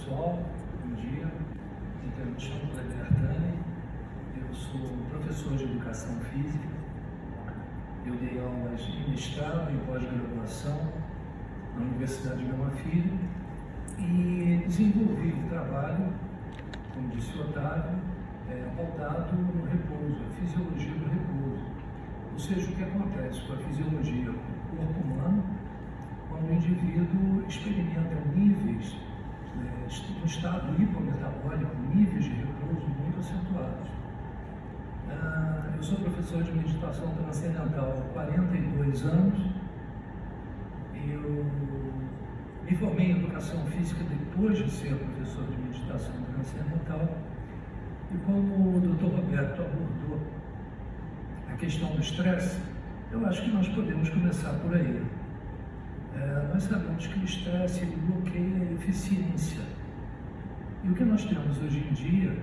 pessoal, bom dia. Então, eu me chamo Kleber Artani, eu sou professor de educação física. Eu dei aulas em mestrado e pós-graduação na Universidade Gama Filho e desenvolvi um trabalho, como disse o Otávio, pautado no repouso, a fisiologia do repouso. Ou seja, o que acontece com a fisiologia do corpo humano quando o indivíduo experimenta níveis, no estado hipometabólico, níveis de repouso muito acentuados. Eu sou professor de meditação transcendental há 42 anos. Eu me formei em educação física depois de ser professor de meditação transcendental. E como o Dr. Roberto abordou a questão do estresse, eu acho que nós podemos começar por aí. Nós sabemos que o estresse ele bloqueia a eficiência. E o que nós temos hoje em dia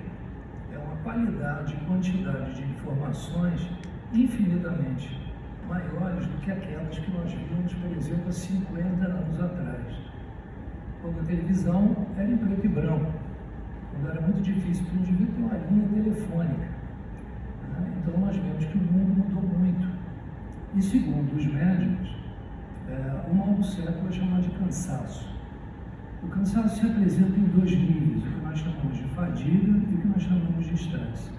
é uma qualidade e quantidade de informações infinitamente maiores do que aquelas que nós vimos, por exemplo, há 50 anos atrás, quando a televisão era em preto e branco, quando era muito difícil para o indivíduo ter uma linha telefônica. Então nós vemos que o mundo mudou muito. E segundo os médicos, o mal do século é chamado de cansaço. O cansaço se apresenta em dois níveis, o que nós chamamos de fadiga e o que nós chamamos de estresse.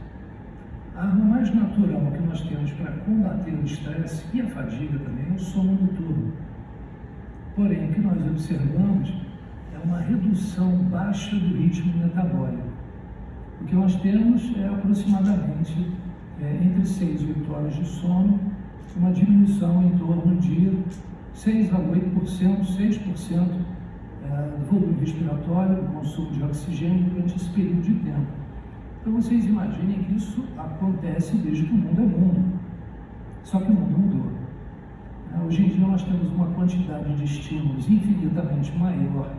A arma mais natural que nós temos para combater o estresse e a fadiga também é o sono noturno. Porém, o que nós observamos é uma redução baixa do ritmo metabólico. O que nós temos é aproximadamente entre 6 e 8 horas de sono, uma diminuição em torno de 6 a 8%, 6% do volume respiratório, do consumo de oxigênio durante esse período de tempo. Então vocês imaginem que isso acontece desde que o mundo é mundo. Só que o mundo mudou. Hoje em dia nós temos uma quantidade de estímulos infinitamente maior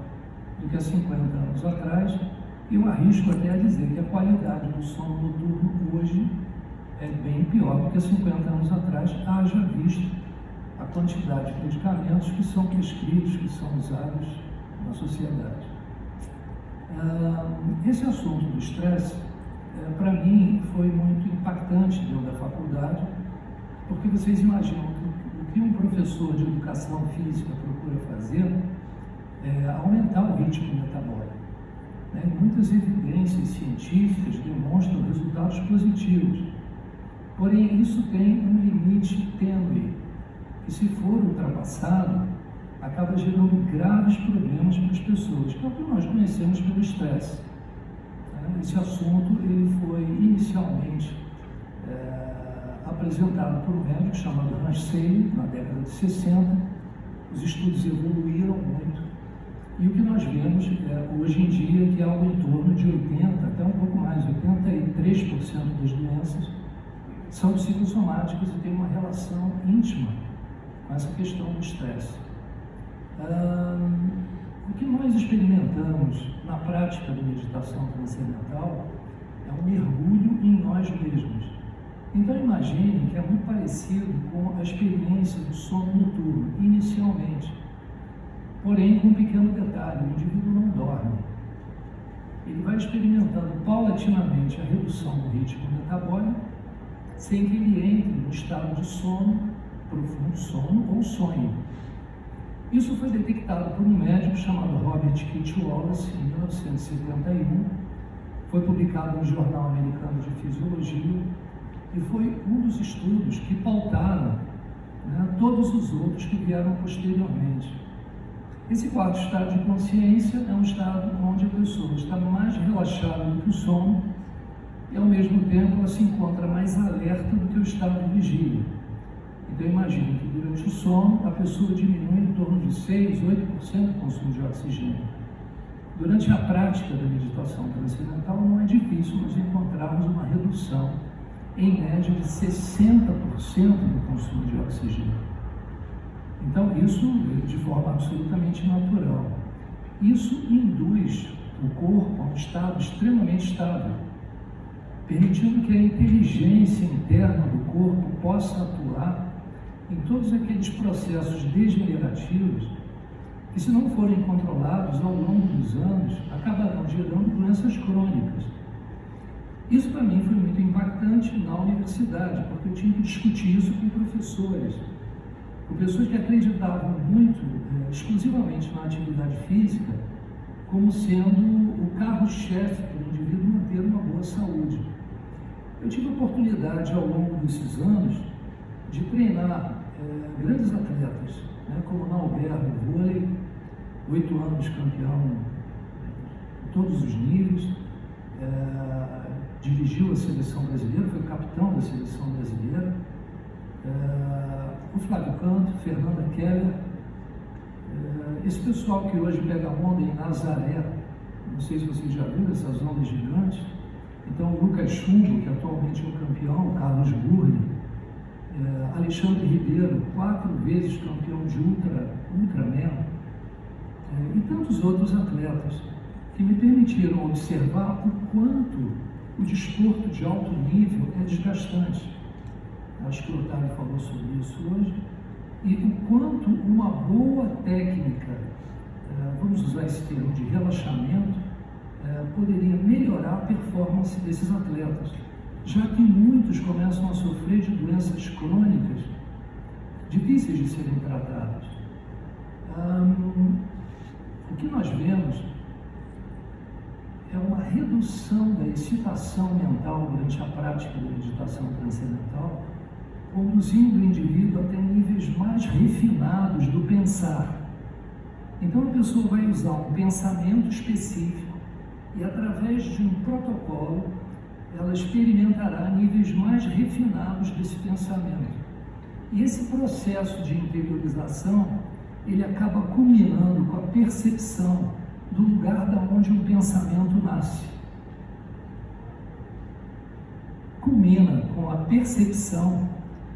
do que há 50 anos atrás, e eu arrisco até a dizer que a qualidade do sono noturno hoje é bem pior do que há 50 anos atrás, haja visto a quantidade de medicamentos que são prescritos, que são usados na sociedade. Esse assunto do estresse, para mim, foi muito impactante dentro da faculdade, porque vocês imaginam que o que um professor de educação física procura fazer é aumentar o ritmo metabólico. Muitas evidências científicas demonstram resultados positivos, porém isso tem um limite tênue, que se for ultrapassado, acaba gerando graves problemas para as pessoas, que é o que nós conhecemos pelo estresse. Esse assunto ele foi inicialmente apresentado por um médico chamado Hans Selye, na década de 60. Os estudos evoluíram muito, e o que nós vemos hoje em dia é que algo em torno de 80%, até um pouco mais, 83% das doenças são psicossomáticas e têm uma relação íntima com essa questão do estresse. O que nós experimentamos na prática da meditação transcendental é um mergulho em nós mesmos. Então imagine que é muito parecido com a experiência do sono noturno, inicialmente. Porém, com um pequeno detalhe, o indivíduo não dorme. Ele vai experimentando paulatinamente a redução do ritmo metabólico, sem que ele entre no estado de sono, profundo sono ou sonho. Isso foi detectado por um médico chamado Robert Kit Wallace em 1971, foi publicado no Jornal Americano de Fisiologia e foi um dos estudos que pautaram todos os outros que vieram posteriormente. Esse quarto estado de consciência é um estado onde a pessoa está mais relaxada do que o sono e, ao mesmo tempo, ela se encontra mais alerta do que o estado de vigília. Então, imagine que durante o sono, a pessoa diminui em torno de 6, 8% o consumo de oxigênio. Durante a prática da meditação transcendental, não é difícil nós encontrarmos uma redução, em média, de 60% do consumo de oxigênio. Então, isso de forma absolutamente natural. Isso induz o corpo a um estado extremamente estável, permitindo que a inteligência interna do corpo possa atuar em todos aqueles processos degenerativos que, se não forem controlados ao longo dos anos, acabarão gerando doenças crônicas. Isso para mim foi muito impactante na universidade, porque eu tinha que discutir isso com professores que acreditavam muito exclusivamente na atividade física como sendo o carro-chefe para o indivíduo manter uma boa saúde. Eu tive a oportunidade ao longo desses anos de treinar grandes atletas, como Nauber no vôlei, 8 anos campeão em todos os níveis, dirigiu a seleção brasileira, foi capitão da seleção brasileira, o Flávio Canto, Fernanda Keller, esse pessoal que hoje pega onda em Nazaré, não sei se vocês já viram essas ondas gigantes. Então, o Lucas Chumbo, que atualmente é o campeão, Carlos Burri, Alexandre Ribeiro, 4 vezes campeão de Ultraman, e tantos outros atletas que me permitiram observar o quanto o desporto de alto nível é desgastante. Acho que o Otávio falou sobre isso hoje. E o quanto uma boa técnica, vamos usar esse termo de relaxamento, poderia melhorar a performance desses atletas, já que muitos começam a sofrer de doenças crônicas difíceis de serem tratadas. O que nós vemos é uma redução da excitação mental durante a prática da meditação transcendental, conduzindo o indivíduo até níveis mais refinados do pensar. Então a pessoa vai usar um pensamento específico e, através de um protocolo, ela experimentará níveis mais refinados desse pensamento. E esse processo de interiorização, ele acaba culminando com a percepção do lugar da onde um pensamento nasce. Culmina com a percepção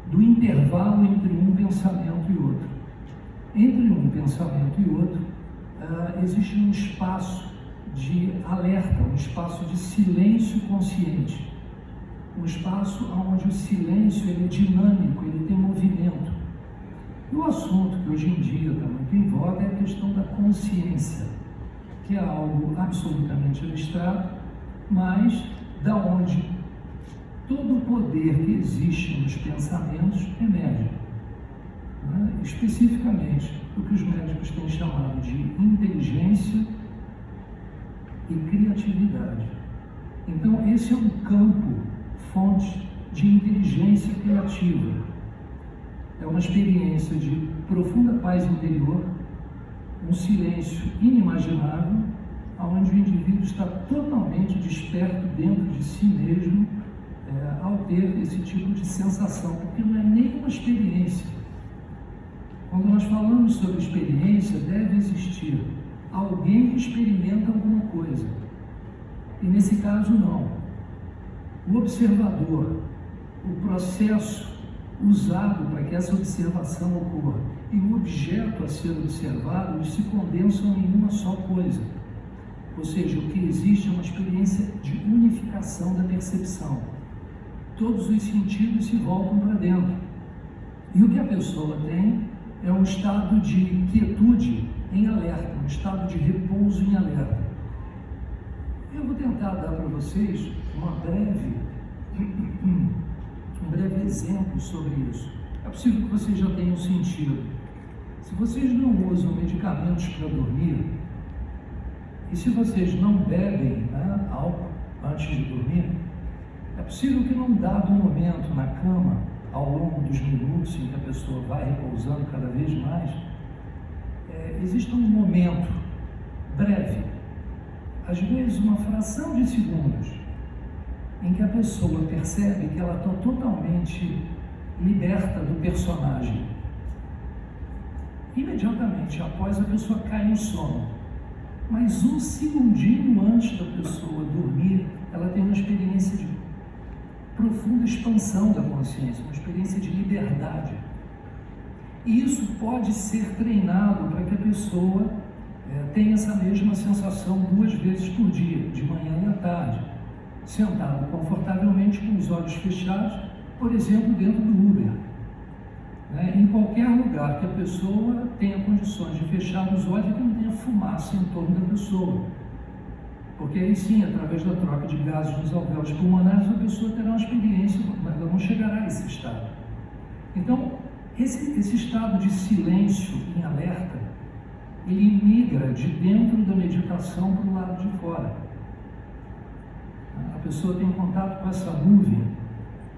do intervalo entre um pensamento e outro. Entre um pensamento e outro, existe um espaço de alerta, um espaço de silêncio consciente, um espaço onde o silêncio ele é dinâmico, ele tem movimento. E o assunto que hoje em dia está muito em voga é a questão da consciência, que é algo absolutamente abstrato, mas da onde todo o poder que existe nos pensamentos emerge. Especificamente, o que os médicos têm chamado de inteligência e criatividade. Então, esse é um campo, fonte de inteligência criativa. É uma experiência de profunda paz interior, um silêncio inimaginável, onde o indivíduo está totalmente desperto dentro de si mesmo, ao ter esse tipo de sensação, porque não é nenhuma experiência. Quando nós falamos sobre experiência, deve existir alguém que experimenta alguma coisa. E nesse caso, não. O observador, o processo usado para que essa observação ocorra e o objeto a ser observado, eles se condensam em uma só coisa. Ou seja, o que existe é uma experiência de unificação da percepção. Todos os sentidos se voltam para dentro. E o que a pessoa tem é um estado de quietude em alerta, um estado de repouso em alerta. Eu vou tentar dar para vocês um breve exemplo sobre isso. É possível que vocês já tenham sentido. Se vocês não usam medicamentos para dormir, e se vocês não bebem álcool antes de dormir, é possível que num dado momento na cama, ao longo dos minutos em que a pessoa vai repousando cada vez mais, exista um momento breve, às vezes uma fração de segundos, em que a pessoa percebe que ela está totalmente liberta do personagem. Imediatamente após, a pessoa cai no sono. Mas um segundinho antes da pessoa dormir, ela tem uma experiência de profunda expansão da consciência, uma experiência de liberdade. E isso pode ser treinado para que a pessoa tenha essa mesma sensação 2 vezes por dia, de manhã e à tarde, sentado confortavelmente com os olhos fechados, por exemplo, dentro do Uber. em qualquer lugar que a pessoa tenha condições de fechar os olhos e que não tenha fumaça em torno da pessoa. Porque aí sim, através da troca de gases nos alvéolos pulmonares, a pessoa terá uma experiência, mas ela não chegará a esse estado. Então, esse estado de silêncio em alerta, ele migra de dentro da meditação para o lado de fora. A pessoa tem contato com essa nuvem,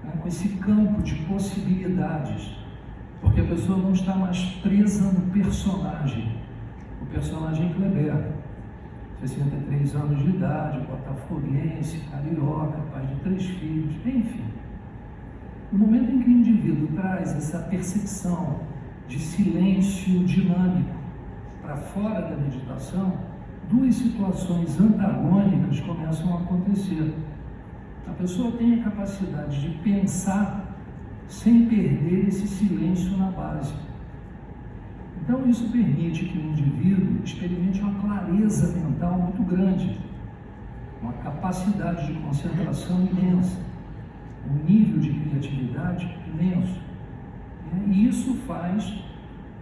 né, com esse campo de possibilidades, porque a pessoa não está mais presa no personagem, o personagem Kleber, 63 anos de idade, botafoguense, carioca, pai de 3 filhos, enfim. No momento em que o indivíduo traz essa percepção de silêncio dinâmico para fora da meditação, 2 situações antagônicas começam a acontecer. A pessoa tem a capacidade de pensar sem perder esse silêncio na base. Então isso permite que o indivíduo experimente uma clareza mental muito grande, uma capacidade de concentração imensa, um nível de criatividade imenso. E isso faz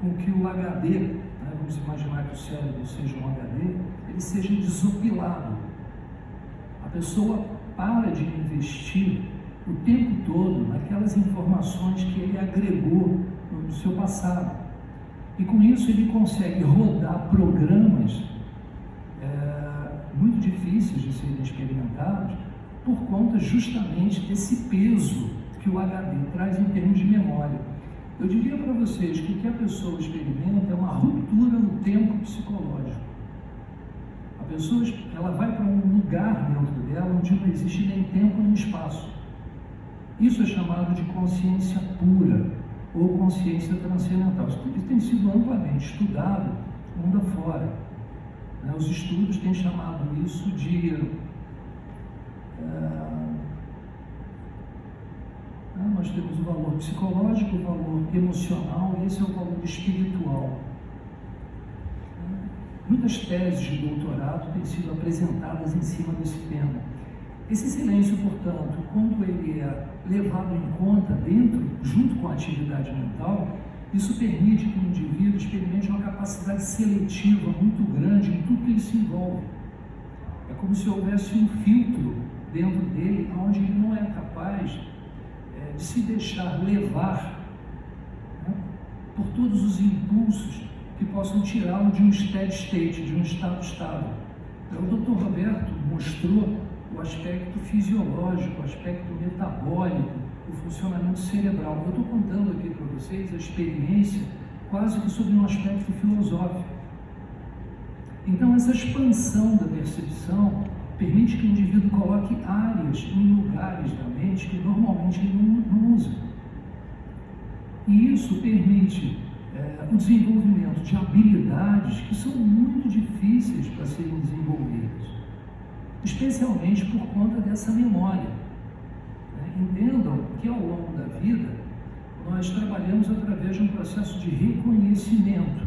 com que o HD, vamos imaginar que o cérebro seja um HD, ele seja desopilado. A pessoa para de investir o tempo todo naquelas informações que ele agregou no seu passado. E com isso ele consegue rodar programas muito difíceis de serem experimentados por conta justamente desse peso que o HD traz em termos de memória. Eu diria para vocês que o que a pessoa experimenta é uma ruptura no tempo psicológico. A pessoa ela vai para um lugar dentro dela onde não existe nem tempo nem espaço. Isso é chamado de consciência pura ou consciência transcendental. Isso tem sido amplamente estudado mundo afora. Os estudos têm chamado isso de nós temos o valor psicológico, o valor emocional e esse é o valor espiritual. Muitas teses de doutorado têm sido apresentadas em cima desse tema. Esse silêncio, portanto, quando ele é levado em conta junto com a atividade mental, isso permite que o indivíduo experimente uma capacidade seletiva muito grande em tudo que ele se envolve. É como se houvesse um filtro dentro dele, onde ele não é capaz de se deixar levar, né, por todos os impulsos que possam tirá-lo de um steady state, de um estado estável. O Dr. Roberto mostrou o aspecto fisiológico, o aspecto metabólico, o funcionamento cerebral. Eu estou contando aqui para vocês a experiência quase que sobre um aspecto filosófico. Então, essa expansão da percepção permite que o indivíduo coloque áreas em lugares da mente que normalmente ele não usa. E isso permite o desenvolvimento de habilidades que são muito difíceis para serem desenvolvidas, especialmente por conta dessa memória. Entendam que ao longo da vida nós trabalhamos através de um processo de reconhecimento.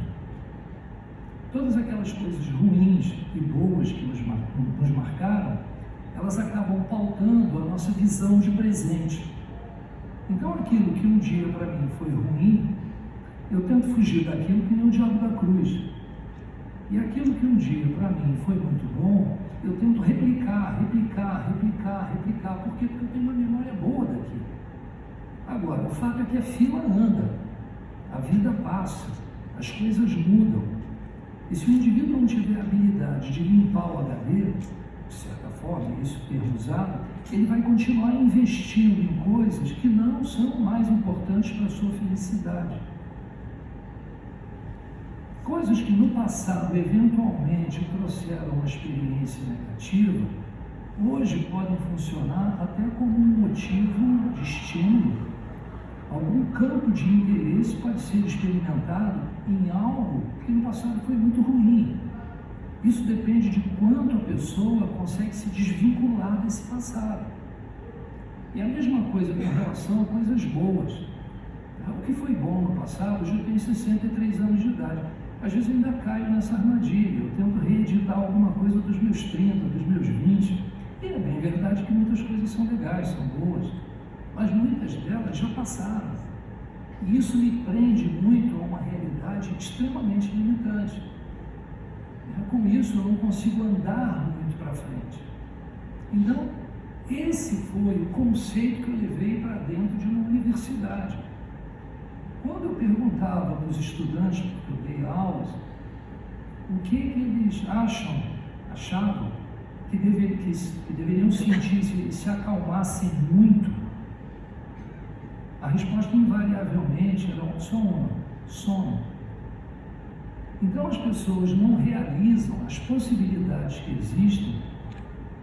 Todas aquelas coisas ruins e boas que nos marcaram, elas acabam pautando a nossa visão de presente. Então aquilo que um dia para mim foi ruim, eu tento fugir daquilo que nem o diabo da cruz. E aquilo que um dia para mim foi muito bom, eu tento replicar. Por quê? Porque eu tenho uma memória boa daquilo. Agora, o fato é que a fila anda, a vida passa, as coisas mudam. E se o indivíduo não tiver a habilidade de limpar o HD, de certa forma, isso termo usado, ele vai continuar investindo em coisas que não são mais importantes para a sua felicidade. Coisas que no passado, eventualmente, trouxeram uma experiência negativa, hoje podem funcionar até como um motivo de estímulo. Algum campo de interesse pode ser experimentado em algo que no passado foi muito ruim. Isso depende de quanto a pessoa consegue se desvincular desse passado. E a mesma coisa com relação a coisas boas. O que foi bom no passado, hoje eu tenho 63 anos de idade. Às vezes eu ainda caio nessa armadilha, eu tento reeditar alguma coisa dos meus 30, dos meus 20, e é bem verdade que muitas coisas são legais, são boas, mas muitas delas já passaram. E isso me prende muito a uma realidade extremamente limitante. Com isso, eu não consigo andar muito para frente. Então, esse foi o conceito que eu levei para dentro de uma universidade. Quando eu perguntava para os estudantes, porque eu dei aulas, o que eles achavam que deveriam sentir se eles se acalmassem muito, a resposta invariavelmente era só uma: sono. Então as pessoas não realizam as possibilidades que existem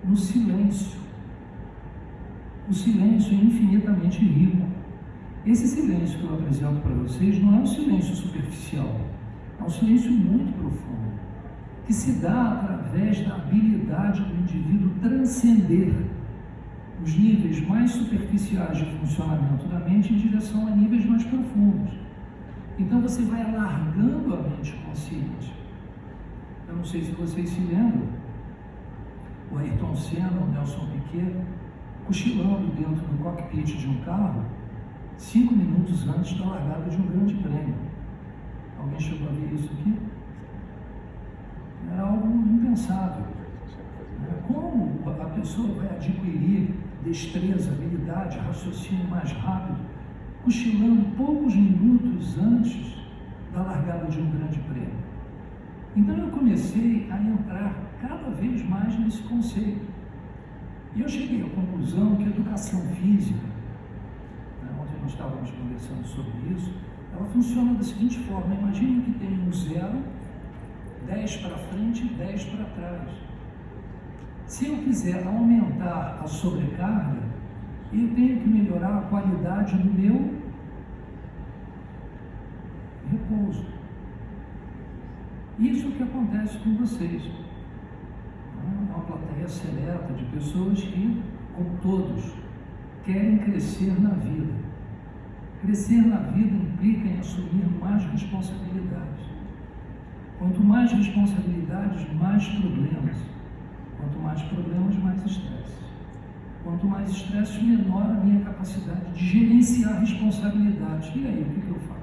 no silêncio. O silêncio é infinitamente rico. Esse silêncio que eu apresento para vocês não é um silêncio superficial, é um silêncio muito profundo, que se dá através da habilidade do indivíduo transcender os níveis mais superficiais de funcionamento da mente em direção a níveis mais profundos. Então você vai alargando a mente consciente. Eu não sei se vocês se lembram, o Ayrton Senna, o Nelson Piquet, cochilando dentro do cockpit de um carro, 5 minutos antes da largada de um grande prêmio. Alguém chegou a ver isso aqui? Era algo impensável. Como a pessoa vai adquirir destreza, habilidade, raciocínio mais rápido, cochilando poucos minutos antes da largada de um grande prêmio? Então eu comecei a entrar cada vez mais nesse conceito. E eu cheguei à conclusão que a educação física, ontem nós estávamos conversando sobre isso, ela funciona da seguinte forma: imagine que tem um 0, 10 para frente e 10 para trás. Se eu quiser aumentar a sobrecarga, eu tenho que melhorar a qualidade do meu repouso. Isso é o que acontece com vocês. É uma plateia seleta de pessoas que, como todos, querem crescer na vida. Crescer na vida implica em assumir mais responsabilidades. Quanto mais responsabilidades, mais problemas. Quanto mais problemas, mais estresse. Quanto mais estresse, menor a minha capacidade de gerenciar responsabilidades. E aí, o que eu faço?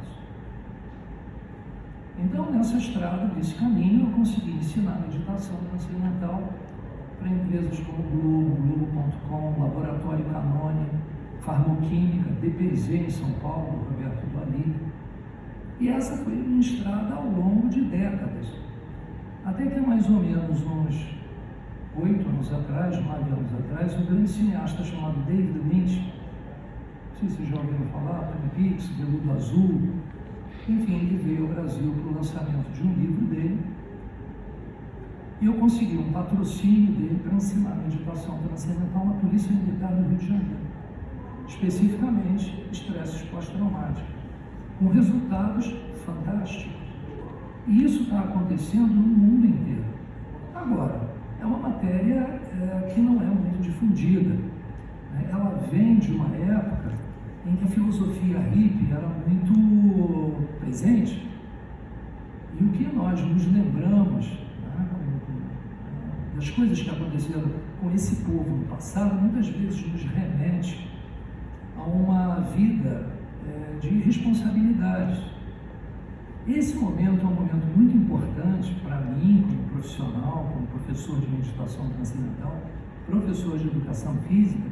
Então, nessa estrada, nesse caminho, eu consegui ensinar meditação transcendental para empresas como Globo, Globo.com, Laboratório Canone, Farmoquímica, DPZ em São Paulo, Roberto Duali. E essa foi ministrada ao longo de décadas. Até que mais ou menos uns 8 anos atrás, 9 anos atrás, um grande cineasta chamado David Lynch, não sei se vocês já ouviram falar, Twin Peaks, Veludo Azul, enfim, ele veio ao Brasil para o lançamento de um livro dele, e eu consegui um patrocínio dele para ensinar meditação transcendental na Polícia Militar do Rio de Janeiro, especificamente estresse pós-traumático, com resultados fantásticos. E isso está acontecendo no mundo inteiro. Agora, é uma matéria que não é muito difundida. Ela vem de uma época em que a filosofia hippie era muito presente, e o que nós nos lembramos das coisas que aconteceram com esse povo no passado, muitas vezes nos remete a uma vida de responsabilidades. Esse momento é um momento muito importante para mim, como profissional, como professor de meditação transcendental, professor de educação física,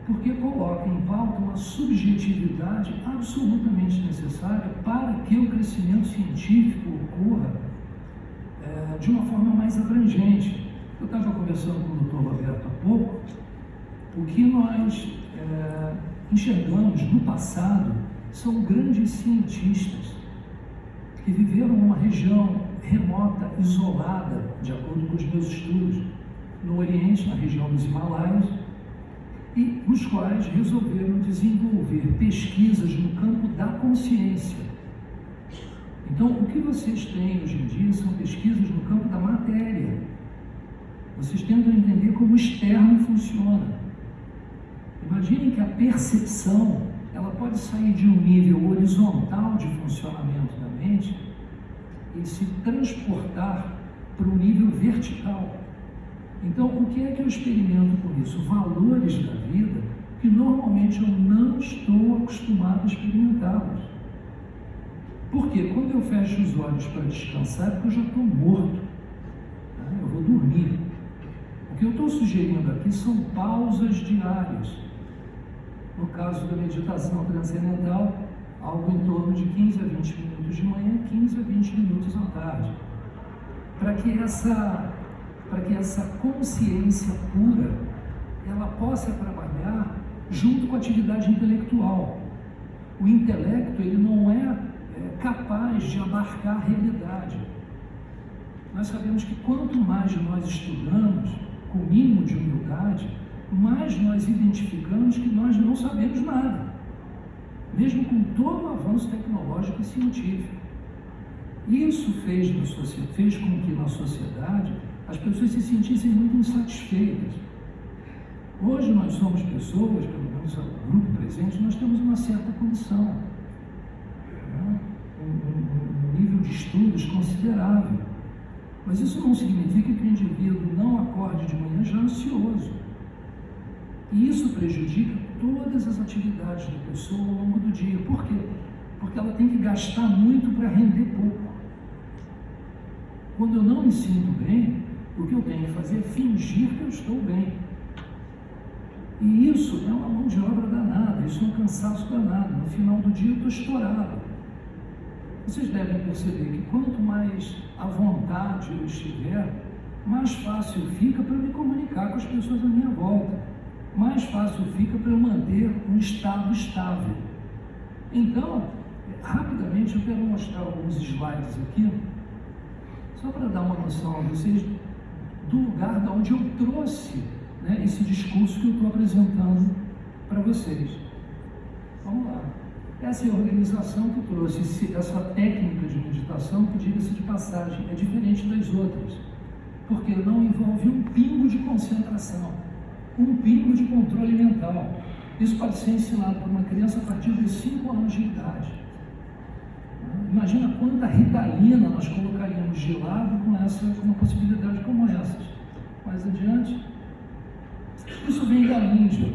porque coloca em pauta uma subjetividade absolutamente necessária para que o crescimento científico ocorra de uma forma mais abrangente. Eu estava conversando com o Dr. Roberto há pouco, o que nós enxergamos no passado são grandes cientistas que viveram numa região remota, isolada, de acordo com os meus estudos, no Oriente, na região dos Himalaias, e os quais resolveram desenvolver pesquisas no campo da consciência. Então, o que vocês têm hoje em dia são pesquisas no campo da matéria. Vocês tentam entender como o externo funciona. Imaginem que a percepção, ela pode sair de um nível horizontal de funcionamento da mente e se transportar para um nível vertical. Então, o que é que eu experimento com isso? Valores da vida que normalmente eu não estou acostumado a experimentá-los. Porque quando eu fecho os olhos para descansar, é porque eu já estou morto, né? Eu vou dormir. O que eu estou sugerindo aqui são pausas diárias. No caso da meditação transcendental, algo em torno de 15 a 20 minutos de manhã e 15 a 20 minutos à tarde. Para que essa consciência pura ela possa trabalhar junto com a atividade intelectual. O intelecto ele não é capaz de abarcar a realidade. Nós sabemos que quanto mais nós estudamos, com o mínimo de humildade, mais nós identificamos que nós não sabemos nada, mesmo com todo o avanço tecnológico e científico. Isso fez com que na sociedade as pessoas se sentissem muito insatisfeitas. Hoje nós somos pessoas, pelo menos o grupo presente, nós temos uma certa condição, né? Um nível de estudos considerável. Mas isso não significa que o indivíduo não acorde de manhã já ansioso. E isso prejudica todas as atividades da pessoa ao longo do dia. Por quê? Porque ela tem que gastar muito para render pouco. Quando eu não me sinto bem, o que eu tenho que fazer é fingir que eu estou bem. E isso é uma mão de obra danada, isso é um cansaço danado. No final do dia eu estou estourado. Vocês devem perceber que quanto mais à vontade eu estiver, mais fácil fica para eu me comunicar com as pessoas à minha volta. Mais fácil fica para eu manter um estado estável. Então, rapidamente eu quero mostrar alguns slides aqui, só para dar uma noção a vocês do lugar de onde eu trouxe, né, esse discurso que eu estou apresentando para vocês. Vamos lá. Essa é a organização que trouxe essa técnica de meditação, que, diga-se de passagem, é diferente das outras, porque não envolve um pingo de concentração, um pingo de controle mental. Isso pode ser ensinado por uma criança a partir dos 5 anos de idade. Imagina quanta ritalina nós colocaríamos de lado com uma possibilidade como essas. Mais adiante, isso vem da Índia.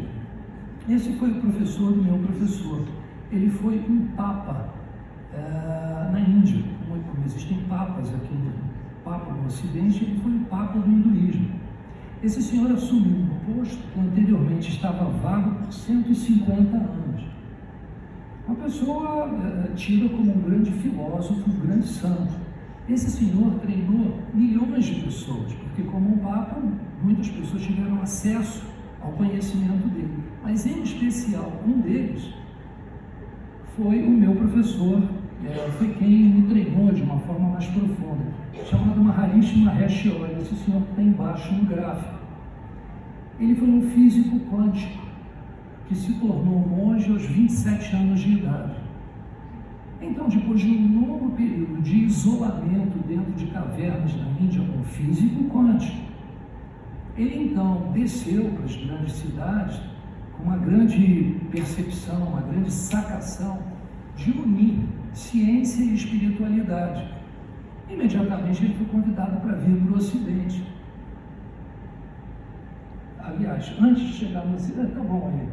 Esse foi o professor do meu professor. Ele foi um papa na Índia. Como existem papas aqui, papa no Ocidente, ele foi um papa do hinduísmo. Esse senhor assumiu um posto que anteriormente estava vago por 150 anos. Uma pessoa tida como um grande filósofo, um grande santo. Esse senhor treinou milhões de pessoas, porque como um papa, muitas pessoas tiveram acesso ao conhecimento dele. Mas em especial, um deles foi o meu professor, foi quem me treinou de uma forma mais profunda, chamado Maharishi Mahesh Yogi. Esse senhor que está embaixo no gráfico. Ele foi um físico quântico que se tornou monge aos 27 anos de idade. Então, depois de um longo período de isolamento dentro de cavernas na Índia com físico quântico, ele então desceu para as grandes cidades com uma grande percepção, uma grande sacação de unir ciência e espiritualidade. Imediatamente ele foi convidado para vir para o Ocidente. Aliás, antes de chegar no Ocidente, tá bom aí.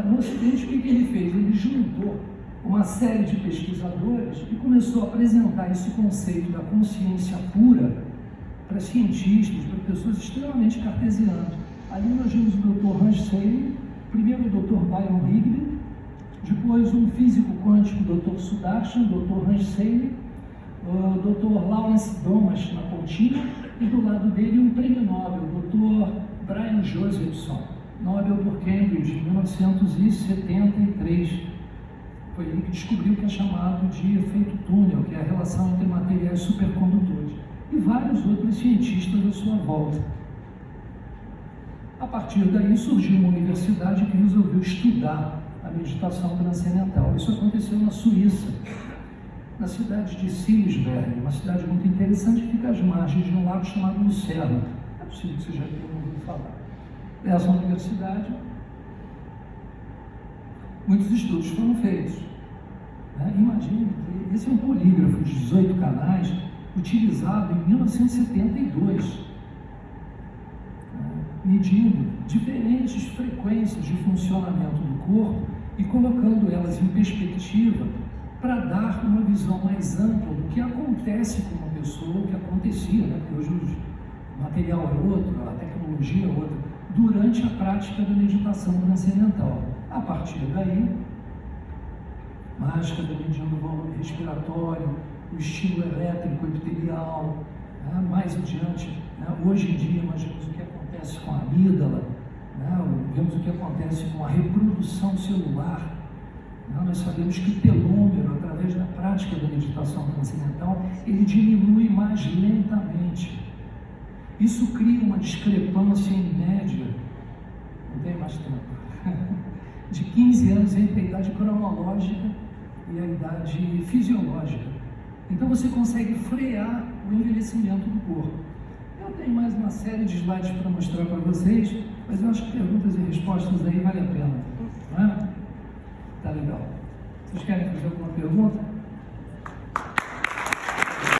No Ocidente, o que ele fez? Ele juntou uma série de pesquisadores e começou a apresentar esse conceito da consciência pura para cientistas, para pessoas extremamente cartesianas. Ali nós vimos o Dr. Hans Selye, primeiro o Dr. Byron Higbee, depois um físico quântico, o Dr. Sudarshan, Dr. Hans Selye, o Dr. Lawrence Domash na pontinha, e do lado dele um prêmio Nobel, o Dr. Brian Josephson, Nobel por Cambridge, em 1973. Foi ele que descobriu o que é chamado de efeito túnel, que é a relação entre materiais supercondutores, e vários outros cientistas à sua volta. A partir daí surgiu uma universidade que resolveu estudar a meditação transcendental. Isso aconteceu na Suíça, na cidade de Silisberg, uma cidade muito interessante que fica às margens de um lago chamado Lucerna. É possível que você já tenha ouvido falar. Nessa universidade, muitos estudos foram feitos. Imagine que esse é um polígrafo de 18 canais, utilizado em 1972, medindo diferentes frequências de funcionamento do corpo e colocando elas em perspectiva para dar uma visão mais ampla do que acontece com uma pessoa, o que acontecia, né? Porque hoje o material é outro, a tecnologia é outra, durante a prática da meditação transcendental. A partir daí, máscara medindo o volume respiratório, o estímulo elétrico epitelial, né? Mais adiante, né? Hoje em dia nós vemos o que acontece com a amígdala, né? Vemos o que acontece com a reprodução celular. Nós sabemos que o telômero, através da prática da meditação transcendental, ele diminui mais lentamente. Isso cria uma discrepância em média, não tem mais tempo, de 15 anos entre a idade cronológica e a idade fisiológica. Então você consegue frear o envelhecimento do corpo. Eu tenho mais uma série de slides para mostrar para vocês, mas eu acho que perguntas e respostas aí vale a pena, não é? Tá legal. Vocês querem fazer alguma pergunta?